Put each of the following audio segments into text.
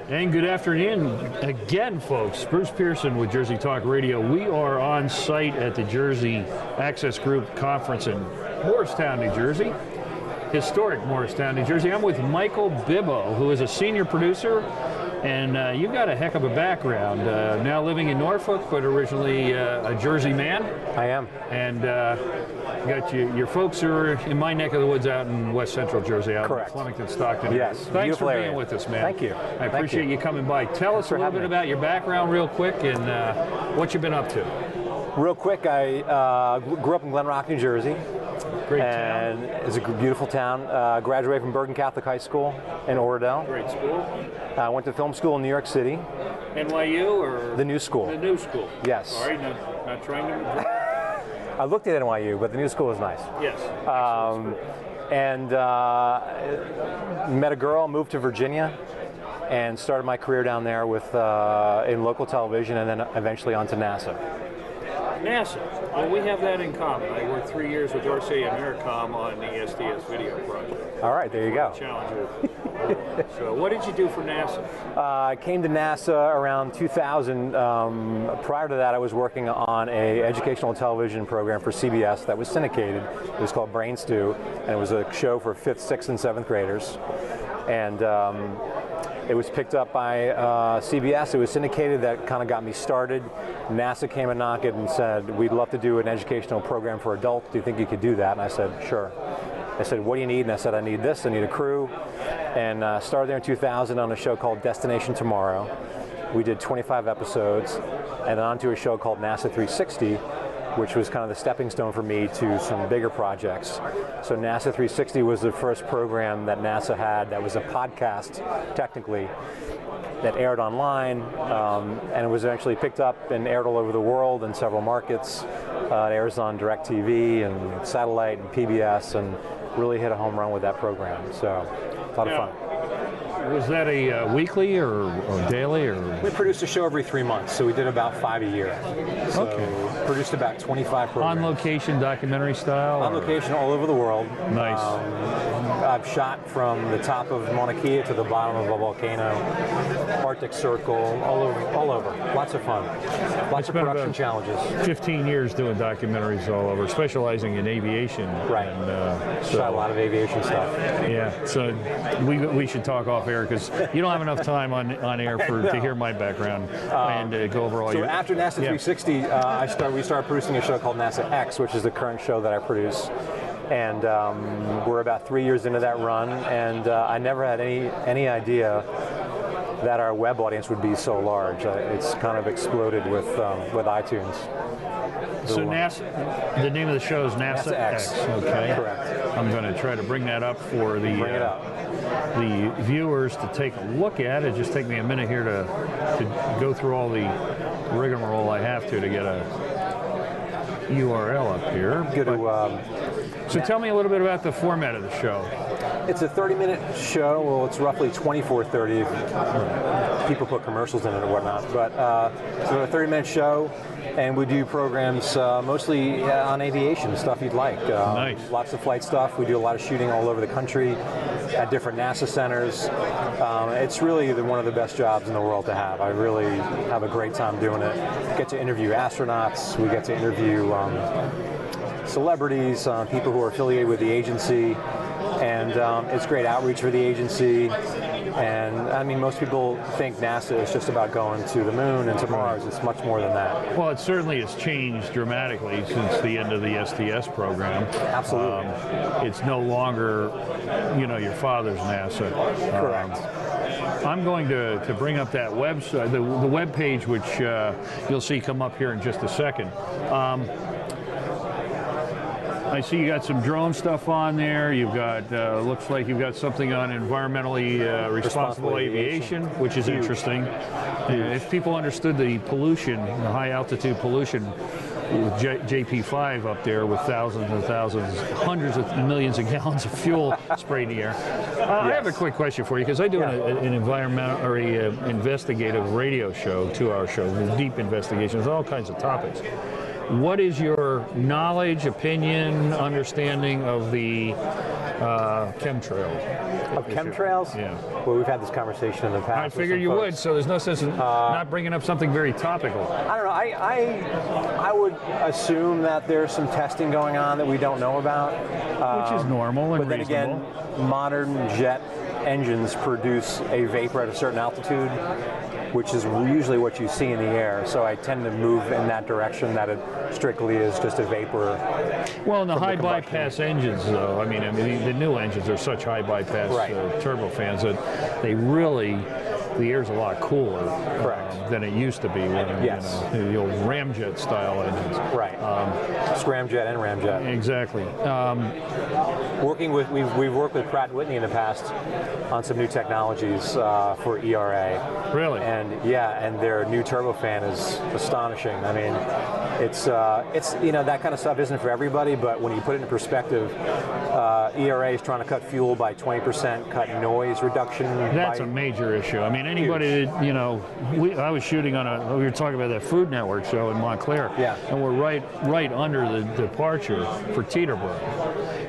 And good afternoon again, folks. Bruce Pearson with Jersey Talk Radio. We are on site at the Jersey Access Group Conference in Morristown, New Jersey. Historic Morristown, New Jersey. I'm with Michael Bibbo, who is a senior producer, and you've got a heck of a background. Now living in Norfolk, but originally a Jersey man. I am. And got your folks are in my neck of the woods out in West Central Jersey, out Correct. in Flemington, Stockton. Yes. Thanks for being area. with us, man. Thank you. I appreciate you coming by. Tell us a little bit about your background real quick and what you've been up to. Real quick, I grew up in Glen Rock, New Jersey. Great and town. It's a beautiful town. Graduated from Bergen Catholic High School in Oradell. Great school. I went to film school in New York City. NYU or? The new school. The new school. Yes. All right, not trying to... I looked at NYU, but the new school was nice. Yes. And met a girl, moved to Virginia, and started my career down there with in local television, and then eventually onto NASA. NASA. Well, we have that in common. I worked 3 years with RCA Americom on the SDS video project. All right, there you go. Challenger. So what did you do for NASA? I came to NASA around 2000. Prior to that, I was working on an educational television program for CBS that was syndicated. It was called Brain Stew, and it was a show for 5th, 6th, and 7th graders. And it was picked up by CBS. It was syndicated. That kind of got me started. NASA came and knocked and said, we'd love to do an educational program for adults. Do you think you could do that? And I said, sure. I said, what do you need? And I said, I need this. I need a crew. And started there in 2000 on a show called Destination Tomorrow. We did 25 episodes, and then onto a show called NASA 360, which was kind of the stepping stone for me to some bigger projects. So NASA 360 was the first program that NASA had that was a podcast, technically, that aired online, and it was eventually picked up and aired all over the world in several markets. It airs on DirecTV and satellite and PBS, and really hit a home run with that program. So, a lot of fun. Was that a weekly or daily? Or? We produced a show every 3 months, so we did about 5 a year. So okay. Produced about 25 programs. On location, documentary style? On location, all over the world. Nice. I've shot from the top of Mauna Kea to the bottom of a volcano, Arctic Circle, all over. Lots of fun. Lots of production challenges. 15 years doing documentaries all over, specializing in aviation. Right. And, shot a lot of aviation stuff. Yeah. So we should talk off air because you don't have enough time on air to hear my background and go over all your. So after NASA 360, we started producing a show called NASA X, which is the current show that I produce. And we're about 3 years into that run, and I never had any idea that our web audience would be so large. It's kind of exploded with iTunes. So NASA, the name of the show is NASA X. Okay. Correct. I'm going to try to bring that up for the viewers to take a look at. It just take me a minute here to go through all the rigmarole I have to get a URL up here. So tell me a little bit about the format of the show. It's a 30-minute show. Well, it's roughly 24-30 if people put commercials in it or whatnot. But so a 30-minute show, and we do programs mostly on aviation, stuff you'd like. Nice. Lots of flight stuff. We do a lot of shooting all over the country at different NASA centers. It's really one of the best jobs in the world to have. I really have a great time doing it. Get to interview astronauts. We get to interview celebrities, people who are affiliated with the agency, and it's great outreach for the agency. And I mean, most people think NASA is just about going to the moon and to Mars. It's much more than that. Well, it certainly has changed dramatically since the end of the SDS program. Absolutely. It's no longer, your father's NASA. Correct. I'm going to bring up that website, the web page, which you'll see come up here in just a second. I see you got some drone stuff on there. You've got, looks like you've got something on environmentally responsible aviation, which is interesting. If people understood the pollution, the high altitude pollution, with JP5 up there with thousands and thousands, hundreds of millions of gallons of fuel sprayed in the air. I have a quick question for you, because I do an environmental or investigative radio show, 2-hour show, with deep investigations, all kinds of topics. What is your knowledge, opinion, understanding of the chemtrails. Of chemtrails? Yeah. Well, we've had this conversation in the past. I figured you would, so there's no sense in not bringing up something very topical. I don't know. I would assume that there's some testing going on that we don't know about. Which is normal and but then reasonable. again, modern jet engines produce a vapor at a certain altitude, which is usually what you see in the air. So I tend to move in that direction, that it strictly is just a vapor. Well, in the high combustion. bypass engines, though, I mean the new engines are such high bypass Right. turbofans that they really, the air's a lot cooler than it used to be when Yes. the old ramjet style engines. Right. Scramjet and ramjet. Exactly. We've worked with Pratt & Whitney in the past on some new technologies for ERA. Really? And and their new turbofan is astonishing. I mean, it's that kind of stuff isn't for everybody, but when you put it in perspective, ERA is trying to cut fuel by 20%, cut noise reduction. That's a major issue. I mean, anybody that, I was shooting we were talking about that Food Network show in Montclair, and we're right under the departure for Teterboro.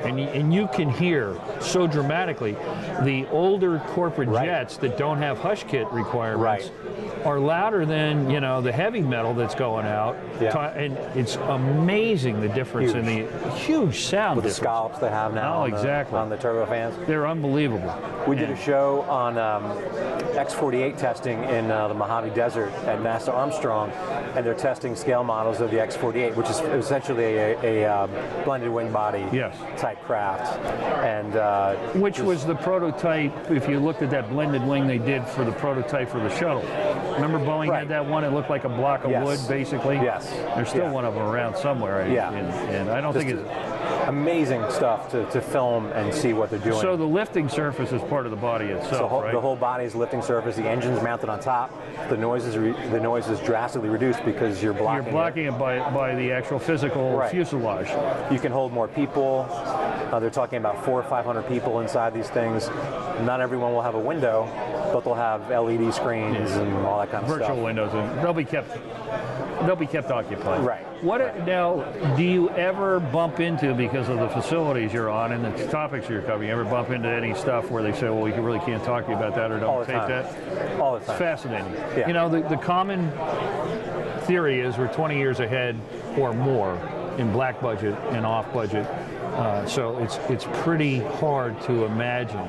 And you can hear so dramatically the older corporate jets that don't have hush kit requirements are louder than the heavy metal that's going out. And it's amazing the difference in the huge sound with the difference. scallops they have now on the turbofans. They're unbelievable. We did a show on X-48 testing in the Mojave Desert at NASA Armstrong, and they're testing scale models of the X-48, which is essentially a blended wing body type craft. And which was the prototype, if you looked at that blended wing they did for the prototype for the shuttle. Remember Boeing had that one? It looked like a block of wood, basically? Yes. There's still one of them around somewhere. And I don't think it's... Amazing stuff to film and see what they're doing. So the lifting surface is part of the body itself, right? The whole body is lifting surface. The engine's mounted on top. The noise is drastically reduced because you're blocking it by the actual physical fuselage. You can hold more people. They're talking about 400 or 500 people inside these things. Not everyone will have a window, but they'll have LED screens and all that kind of stuff. Virtual windows, and they'll be kept occupied. Right. Now, do you ever bump into, because of the facilities you're on and the topics you're covering, you ever bump into any stuff where they say, well, we really can't talk to you about that or don't take that? All the time. It's fascinating. Yeah. The common theory is we're 20 years ahead or more in black budget and off budget. So it's pretty hard to imagine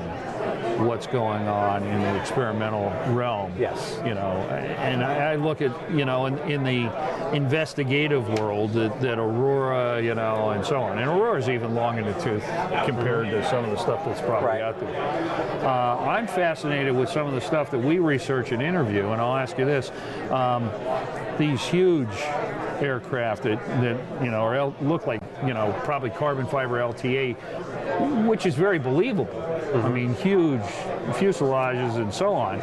what's going on in the experimental realm. Yes. And I look at, in the investigative world that Aurora, and so on. And Aurora's even long in the tooth compared to some of the stuff that's probably out there. I'm fascinated with some of the stuff that we research and interview, and I'll ask you this. These huge aircraft that look like probably carbon fiber LTA, which is very believable. I mean, huge fuselages and so on.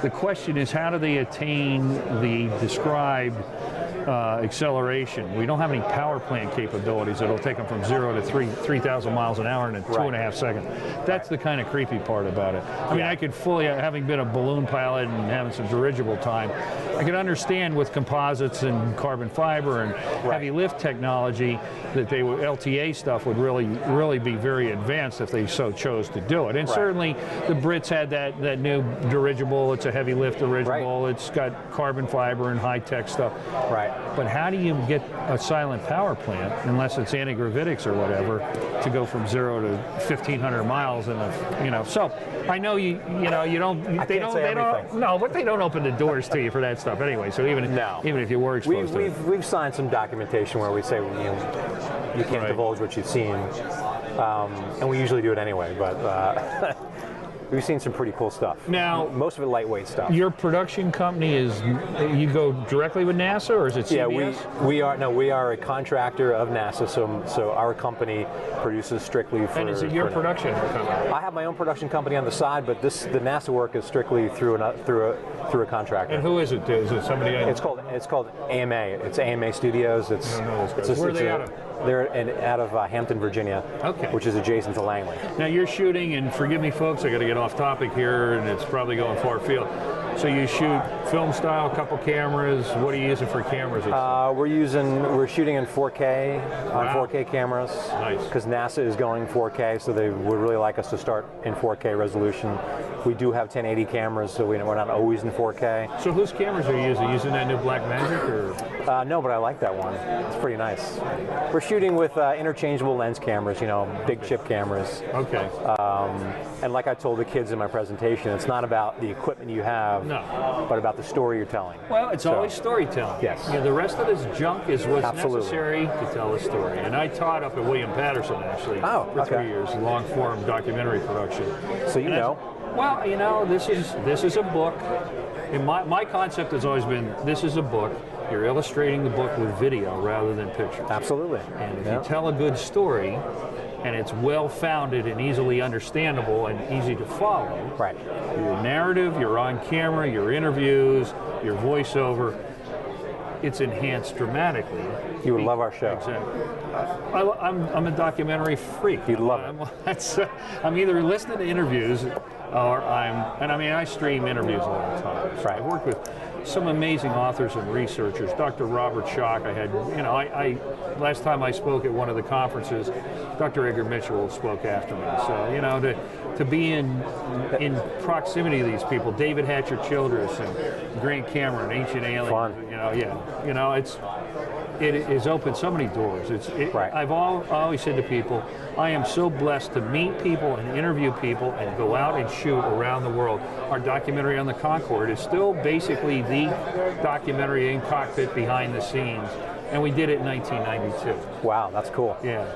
The question is, how do they attain the described acceleration? We don't have any power plant capabilities that'll take them from 0 to 3,000 miles an hour in 2.5 seconds. That's the kind of creepy part about it. I mean, I could fully, having been a balloon pilot and having some dirigible time, I could understand with composites and carbon fiber and heavy lift technology that LTA stuff would really be very advanced if they so chose to do it. And certainly the Brits had that new dirigible. It's a heavy lift dirigible. It's got carbon fiber and high-tech stuff. Right. But how do you get a silent power plant, unless it's antigravitics or whatever, to go from 0 to 1,500 miles in a, So I know you don't. They don't. No, but they don't open the doors to you for that stuff anyway. So even if you were exposed to it, we've signed some documentation where we say you can't divulge what you've seen, and we usually do it anyway. But we've seen some pretty cool stuff. Now, most of it lightweight stuff. Your production company you go directly with NASA, or is it CBS? Yeah, we are a contractor of NASA, so our company produces strictly for. And is it your production company? I have my own production company on the side, but the NASA work is strictly through a contractor. And who is it? Is it somebody? It's called AMA. It's AMA Studios. Where are they out of? They're out of Hampton, Virginia, which is adjacent to Langley. Now you're shooting, and forgive me, folks, I got to get off topic here, and it's probably going far afield. So you shoot film style, a couple cameras. What are you using for cameras? We're shooting in 4K on Wow. 4K cameras. Nice. Because NASA is going 4K, so they would really like us to start in 4K resolution. We do have 1080 cameras, so we're not always in 4K. So whose cameras are you using? Using that new Blackmagic, or? No, but I like that one. It's pretty nice. We're shooting with interchangeable lens cameras, big chip cameras. Okay. And like I told the kids in my presentation, it's not about the equipment you have, but about the story you're telling. Well, it's always storytelling. Yes. The rest of this junk is what's Absolutely. necessary to tell a story. And I taught up at William Patterson, actually, for 3 years, long-form documentary production. So you know. Well, this is a book. And my concept has always been, this is a book. You're illustrating the book with video rather than pictures. Absolutely. And if you tell a good story, and it's well-founded and easily understandable and easy to follow, right. Your narrative, your on camera, your interviews, your voiceover, it's enhanced dramatically. You would love our show. Exactly. I'm a documentary freak. You'd love it. I'm either listening to interviews or I stream interviews all the time. So right. I've worked with some amazing authors and researchers. Dr. Robert Schock, I had, last time I spoke at one of the conferences, Dr. Edgar Mitchell spoke after me. So, to be in proximity to these people, David Hatcher Childress and Grant Cameron, Ancient Aliens. Fun. It has opened so many doors. Right. I've always said to people, I am so blessed to meet people and interview people and go out and shoot around the world. Our documentary on the Concorde is still basically the documentary in cockpit behind the scenes, and we did it in 1992. Wow, that's cool. Yeah.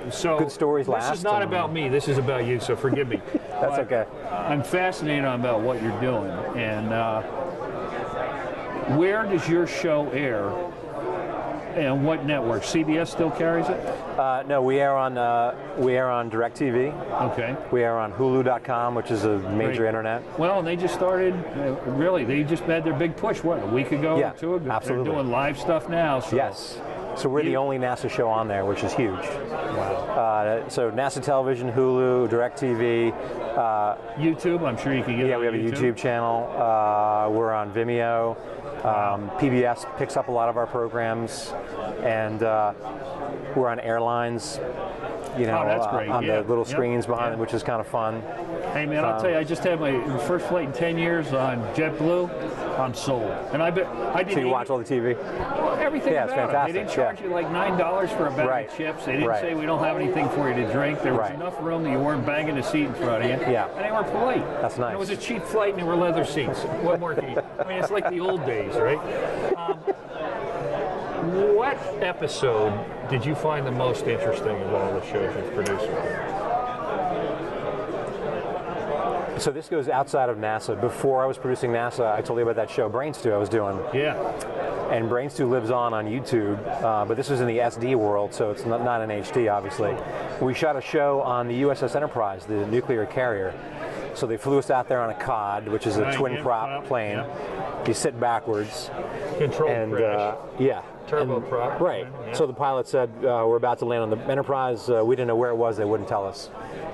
So good stories last. This is not about me. This is about you. So forgive me. That's okay. I'm fascinated about what you're doing, and where does your show air? And what network? CBS still carries it? No, we air on DirecTV. Okay. We air on Hulu.com, which is a major internet. Well, they just started. They just had their big push. What, a week ago or 2 ago? Absolutely. They're doing live stuff now. So. Yes. So we're the only NASA show on there, which is huge. Wow. So NASA Television, Hulu, DirecTV. YouTube. I'm sure you can get. Yeah, we have a YouTube channel. We're on Vimeo. PBS picks up a lot of our programs, and we're on airlines, that's great. on the little screens behind them, which is kind of fun. Hey man, I'll tell you, I just had my first flight in 10 years on JetBlue. I'm sold, and I didn't. So you watch all the TV? Everything it's about fantastic. it. They didn't charge you like $9 for a bag of chips. They didn't say we don't have anything for you to drink. There was enough room that you weren't banging a seat in front of you. Yeah. And they were polite. That's nice. And it was a cheap flight, and there were leather seats. What more can you? It's like the old days, right? What episode did you find the most interesting of all the shows you've produced? So this goes outside of NASA. Before I was producing NASA, I told you about that show Brain Stew I was doing. Yeah. And Brain Stew lives on YouTube, but this was in the SD world, so it's not in HD, obviously. We shot a show on the USS Enterprise, the nuclear carrier. So they flew us out there on a COD, which is a twin prop plane. Yeah. You sit backwards. Controlled crash. Yeah. Turboprop. Right. Yeah. So the pilot said, we're about to land on the Enterprise. We didn't know where it was. They wouldn't tell us.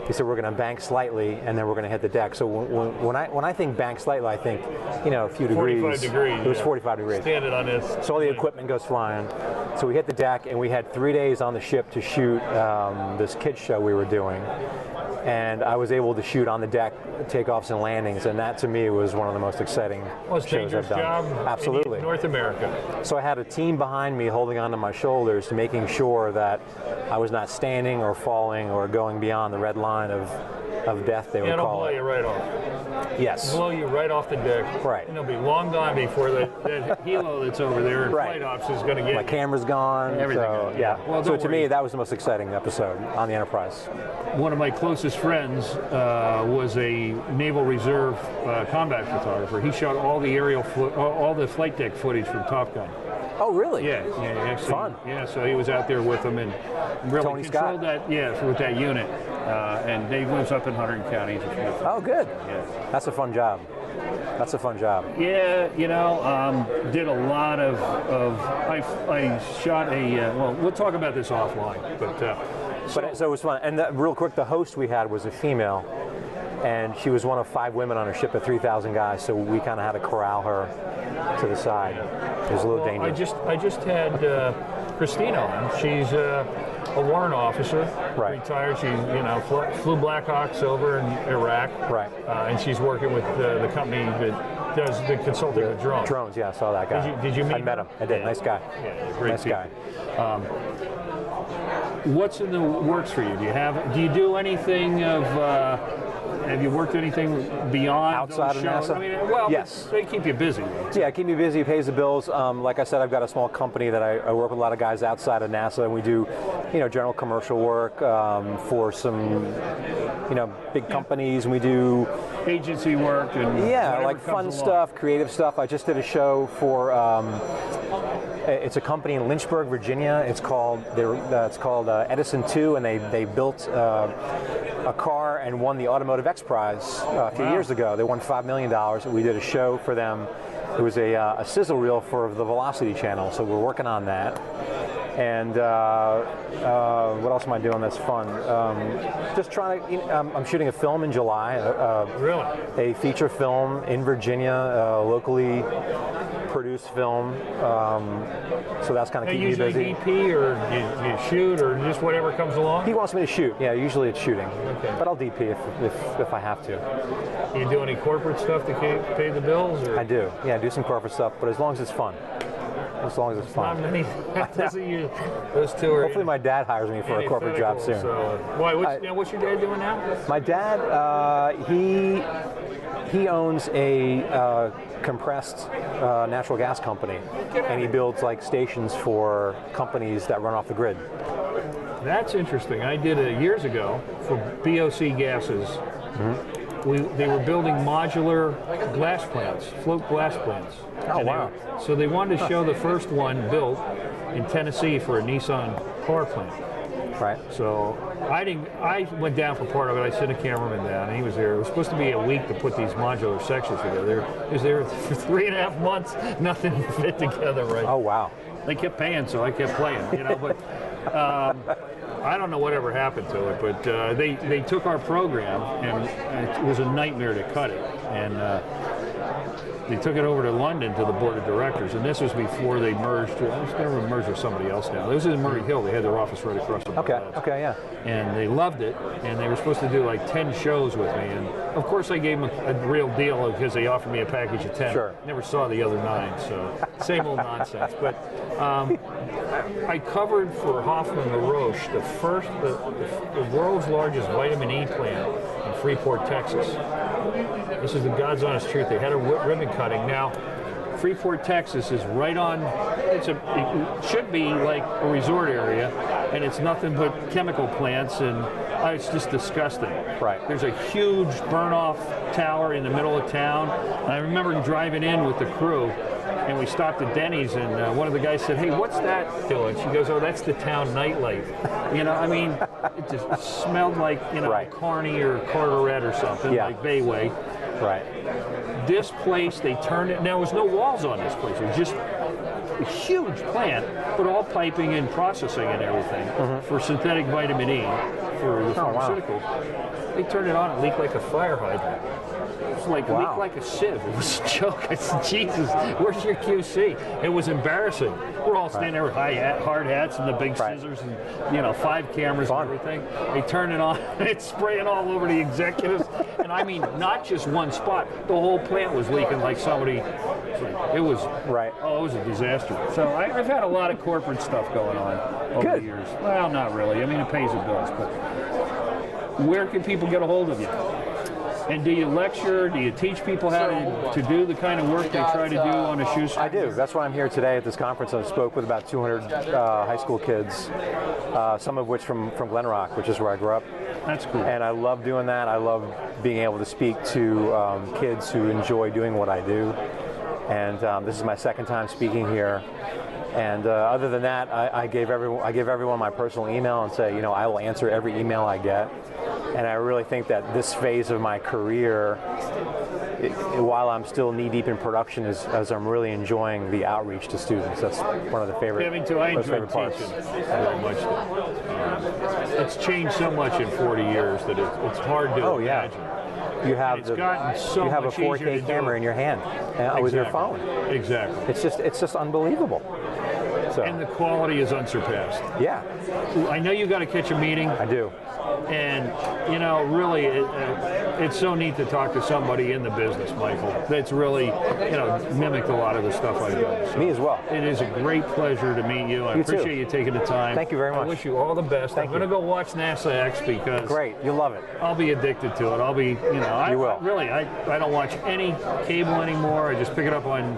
He said, we're going to bank slightly, and then we're going to hit the deck. So when I think bank slightly, I think, a few degrees. 45 degrees. It was 45 degrees. Standing on this. So all the equipment goes flying. So we hit the deck, and we had 3 days on the ship to shoot this kids show we were doing. And I was able to shoot on the deck, takeoffs and landings, and that to me was one of the most exciting shows I've done. Job Absolutely. In North America. So I had a team behind me holding onto my shoulders, making sure that I was not standing or falling or going beyond the red line of death, they would call it. It'll blow you right off. Yes. Blow you right off the deck. Right. And it'll be long gone before that helo that's over there in flight ops is going to get my camera's gone. Everything. So, yeah. Well, so to me, that was the most exciting episode on the Enterprise. One of my closest friends was a Naval Reserve combat photographer. He shot all the all the flight deck footage from Top Gun. Oh, really? Yeah, actually, fun. Yeah, so he was out there with them and really Tony controlled Scott. with that unit. And Dave lives up in Hunterdon County. Oh, good. Yeah. That's a fun job. That's a fun job. Yeah, did a lot of I shot well, we'll talk about this offline, but so it was fun. And real quick, the host we had was a female. and she was one of 5 women on a ship of 3,000 guys, so we kind of had to corral her to the side. It was a little dangerous. I just had Christina on. She's a warrant officer, retired. She flew Black Hawks over in Iraq, and she's working with the company that does the consulting with drones. Drones, yeah, I saw that guy. Did you meet him? I met him. I did. Nice guy. Yeah, great nice guy. What's in the works for you? Do you do anything of? Have you worked anything beyond outside of NASA? I mean, well, yes. They keep you busy. Yeah, keep me busy, pays the bills. Like I said, I've got a small company that I work with a lot of guys outside of NASA, and we do, general commercial work for some, big companies, and we do agency work and like fun stuff, creative stuff. I just did a show for. It's a company in Lynchburg, Virginia. It's called Edison 2, and they built a car and won the Automotive X Prize a few years ago. They won $5 million. We did a show for them. It was a sizzle reel for the Velocity channel, so we're working on that. And what else am I doing that's fun? Just trying to, I'm shooting a film in July. Really? A feature film in Virginia, locally produced film. So that's kind of keeping me busy. DP or you shoot or just whatever comes along? He wants me to shoot. Yeah, usually it's shooting. Okay. But I'll DP if I have to. You do any corporate stuff to pay the bills? Or? I do. Yeah, I do some corporate stuff, but as long as it's fun. As long as it's fun. Not many. Those two are. Hopefully, my dad hires me for a corporate job soon. So, what's your dad doing now? My dad, he owns a compressed natural gas company, and he builds like stations for companies that run off the grid. That's interesting. I did it years ago for BOC gases. Mm-hmm. They were building modular glass plants, float glass plants. Oh, wow. So they wanted to show the first one built in Tennessee for a Nissan car plant. Right. So I went down for part of it. I sent a cameraman down, and he was there. It was supposed to be a week to put these modular sections together. He was there for 3.5 months. Nothing fit together right. Oh, wow. They kept paying, so I kept playing. But I don't know whatever happened to it. But they took our program, and it was a nightmare to cut it. And they took it over to London to the board of directors, and this was before they merged. I was going to merge with somebody else now. This was in Murray Hill. They had their office right across the road. Okay, yeah. And they loved it, and they were supposed to do like 10 shows with me. And of course, I gave them a real deal because they offered me a package of 10. Sure. Never saw the other 9, so same old nonsense. But I covered for Hoffman LaRoche the world's largest vitamin E plant in Freeport, Texas. This is the God's honest truth. They had a ribbon cutting. Now, Freeport, Texas is right on, it should be like a resort area, and it's nothing but chemical plants, and it's just disgusting. Right. There's a huge burn-off tower in the middle of town. And I remember driving in with the crew, and we stopped at Denny's, and one of the guys said, "Hey, what's that doing?" She goes, "Oh, that's the town nightlife." It just smelled like, right. Carney or Carteret or something, like Bayway. Right. This place, they turned it. Now, there was no walls on this place. It was just a huge plant, but all piping and processing and everything for synthetic vitamin E for the pharmaceutical. Wow. They turned it on and leaked like a fire hydrant. It was like leaked like a sieve. It was a joke. I said, Jesus, where's your QC? It was embarrassing. We're all standing there with hard hats and the big scissors and 5 cameras and everything. They turned it on and it's spraying all over the executives. And I mean, not just one spot. The whole plant was leaking like somebody. It was it was a disaster. So I've had a lot of corporate stuff going on over the years. Well, not really. I mean, it pays the bills, but where can people get a hold of you? And do you lecture? Do you teach people how to do the kind of work they try to do on a shoestring? I do. That's why I'm here today at this conference. I spoke with about 200 high school kids, some of which from Glen Rock, which is where I grew up. That's cool. And I love doing that. I love being able to speak to kids who enjoy doing what I do. And this is my second time speaking here. And other than that, I give everyone my personal email and say, I will answer every email I get. And I really think that this phase of my career, while I'm still knee-deep in production, as I'm really enjoying the outreach to students. That's one of the favorite, I enjoy parts. Teaching very much. It's changed so much in 40 years that it's hard to imagine. you have It's gotten so you have a much easier 4K to do camera it. in your hand with your phone. Exactly. It's just unbelievable. So, And the quality is unsurpassed. yeah, I know you got to catch a meeting. I do. And, you know, really, it's so neat to talk to somebody in the business, Michael, that's really, you know, mimicked a lot of the stuff I've done. So Me as well. it is a great pleasure to meet you. I You too. appreciate you taking the time. Thank you very much. I wish you all the best. I'm going to go watch NASA X because Great, you'll love it. I'll be addicted to it. I'll be, you know, You will. I don't watch any cable anymore. I just pick it up on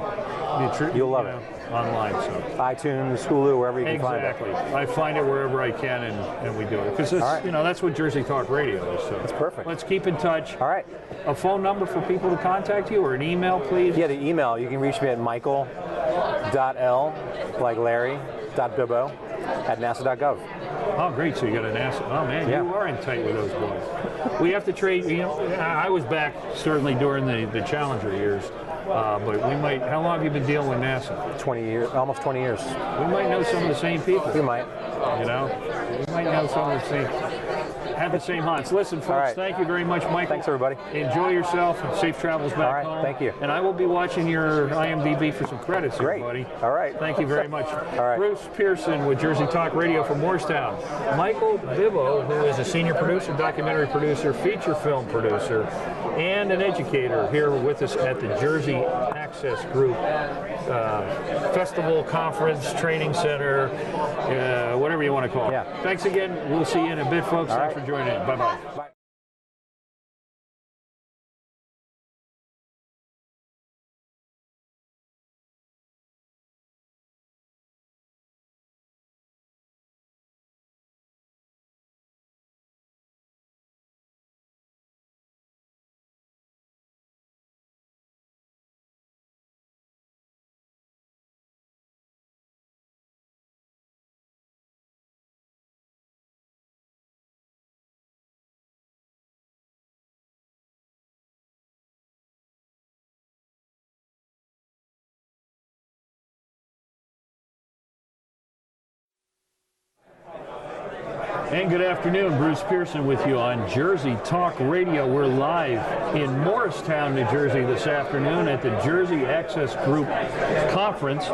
You'll love it. online. So. iTunes, Hulu, wherever you can Exactly. find it. I find it wherever I can, and we do it because right. you know that's what Jersey Talk Radio is. So That's perfect. Let's keep in touch. All right. A phone number for people to contact you, or an email, please. Yeah, the email, you can reach me at michael.l, like Larry, .bibbo, at nasa.gov. Oh, great. So you got an NASA. Oh man, Yeah. you are in tight with those boys. We have to trade. You know, I was back certainly during the Challenger years. But we might. How long have you been dealing with NASA? 20 years, almost 20 years. We might know some of the same people. You might. You know, we might know some of the same. Have the same hunts. Listen, folks. right. Thank you very much, Michael. Thanks, everybody. Enjoy yourself. Safe travels back All right, home. thank you. And I will be watching your IMDb for some credits, here, Great. buddy. All right. Thank you very much. All right. Bruce Pearson with Jersey Talk Radio from Morristown. Michael Bibbo, who is a senior producer, documentary producer, feature film producer, and an educator here with us at the Jersey Access Group Festival, Conference, Training Center, whatever you want to call it. Yeah. Thanks again. We'll see you in a bit, folks. All Thanks right. for joining in. Bye-bye. Bye. And good afternoon, Bruce Pearson with you on Jersey Talk Radio. We're live in Morristown, New Jersey this afternoon at the Jersey Access Group Conference.